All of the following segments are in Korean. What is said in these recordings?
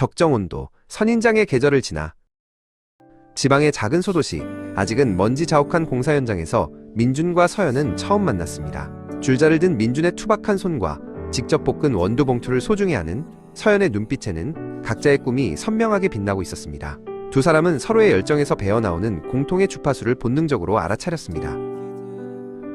적정 온도, 선인장의 계절을 지나 지방의 작은 소도시, 아직은 먼지 자욱한 공사 현장에서 민준과 서연은 처음 만났습니다. 줄자를 든 민준의 투박한 손과 직접 볶은 원두 봉투를 소중히 하는 서연의 눈빛에는 각자의 꿈이 선명하게 빛나고 있었습니다. 두 사람은 서로의 열정에서 배어나오는 공통의 주파수를 본능적으로 알아차렸습니다.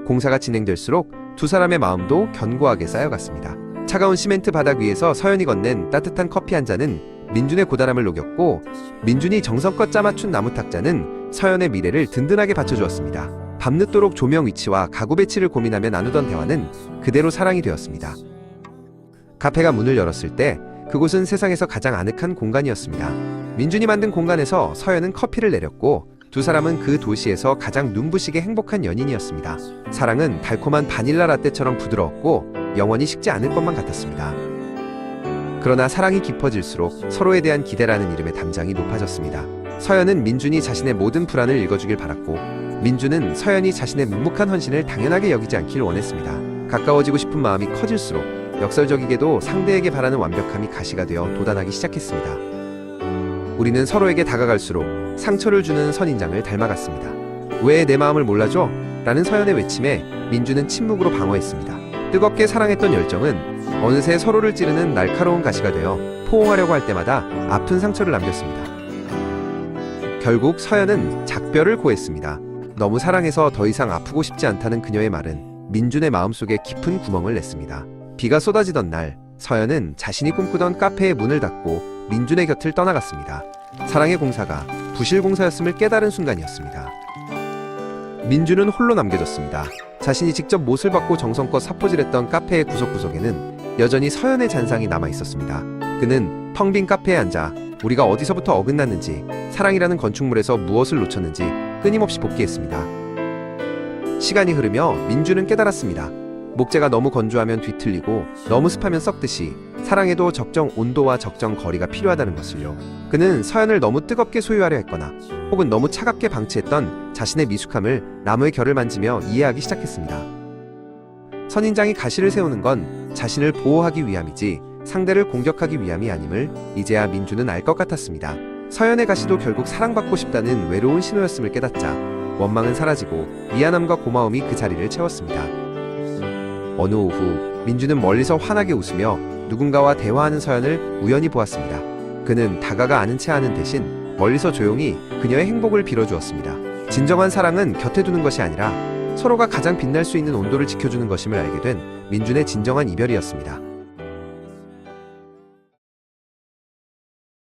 공사가 진행될수록 두 사람의 마음도 견고하게 쌓여갔습니다. 차가운 시멘트 바닥 위에서 서연이 건넨 따뜻한 커피 한 잔은 민준의 고단함을 녹였고, 민준이 정성껏 짜맞춘 나무 탁자는 서연의 미래를 든든하게 받쳐주었습니다. 밤늦도록 조명 위치와 가구 배치를 고민하며 나누던 대화는 그대로 사랑이 되었습니다. 카페가 문을 열었을 때 그곳은 세상에서 가장 아늑한 공간이었습니다. 민준이 만든 공간에서 서연은 커피를 내렸고, 두 사람은 그 도시에서 가장 눈부시게 행복한 연인이었습니다. 사랑은 달콤한 바닐라 라떼처럼 부드러웠고 영원히 식지 않을 것만 같았습니다. 그러나 사랑이 깊어질수록 서로에 대한 기대라는 이름의 담장이 높아졌습니다. 서연은 민준이 자신의 모든 불안을 읽어주길 바랐고, 민준은 서연이 자신의 묵묵한 헌신을 당연하게 여기지 않길 원했습니다. 가까워지고 싶은 마음이 커질수록 역설적이게도 상대에게 바라는 완벽함이 가시가 되어 돋아나기 시작했습니다. 우리는 서로에게 다가갈수록 상처를 주는 선인장을 닮아갔습니다. 왜 내 마음을 몰라줘? 라는 서연의 외침에 민준은 침묵으로 방어했습니다. 뜨겁게 사랑했던 열정은 어느새 서로를 찌르는 날카로운 가시가 되어 포옹하려고 할 때마다 아픈 상처를 남겼습니다. 결국 서연은 작별을 고했습니다. 너무 사랑해서 더 이상 아프고 싶지 않다는 그녀의 말은 민준의 마음속에 깊은 구멍을 냈습니다. 비가 쏟아지던 날, 서연은 자신이 꿈꾸던 카페의 문을 닫고 민준의 곁을 떠나갔습니다. 사랑의 공사가 부실 공사였음을 깨달은 순간이었습니다. 민준은 홀로 남겨졌습니다. 자신이 직접 못을 받고 정성껏 사포질했던 카페의 구석구석에는 여전히 서연의 잔상이 남아 있었습니다. 그는 텅 빈 카페에 앉아 우리가 어디서부터 어긋났는지, 사랑이라는 건축물에서 무엇을 놓쳤는지 끊임없이 복기했습니다. 시간이 흐르며 민준은 깨달았습니다. 목재가 너무 건조하면 뒤틀리고 너무 습하면 썩듯이 사랑에도 적정 온도와 적정 거리가 필요하다는 것을요. 그는 서연을 너무 뜨겁게 소유하려 했거나 혹은 너무 차갑게 방치했던 자신의 미숙함을 나무의 결을 만지며 이해하기 시작했습니다. 선인장이 가시를 세우는 건 자신을 보호하기 위함이지 상대를 공격하기 위함이 아님을 이제야 민준은 알 것 같았습니다. 서연의 가시도 결국 사랑받고 싶다는 외로운 신호였음을 깨닫자 원망은 사라지고 미안함과 고마움이 그 자리를 채웠습니다. 어느 오후 민준은 멀리서 환하게 웃으며 누군가와 대화하는 서연을 우연히 보았습니다. 그는 다가가 아는 체 하는 대신 멀리서 조용히 그녀의 행복을 빌어주었습니다. 진정한 사랑은 곁에 두는 것이 아니라 서로가 가장 빛날 수 있는 온도를 지켜주는 것임을 알게 된 민준의 진정한 이별이었습니다.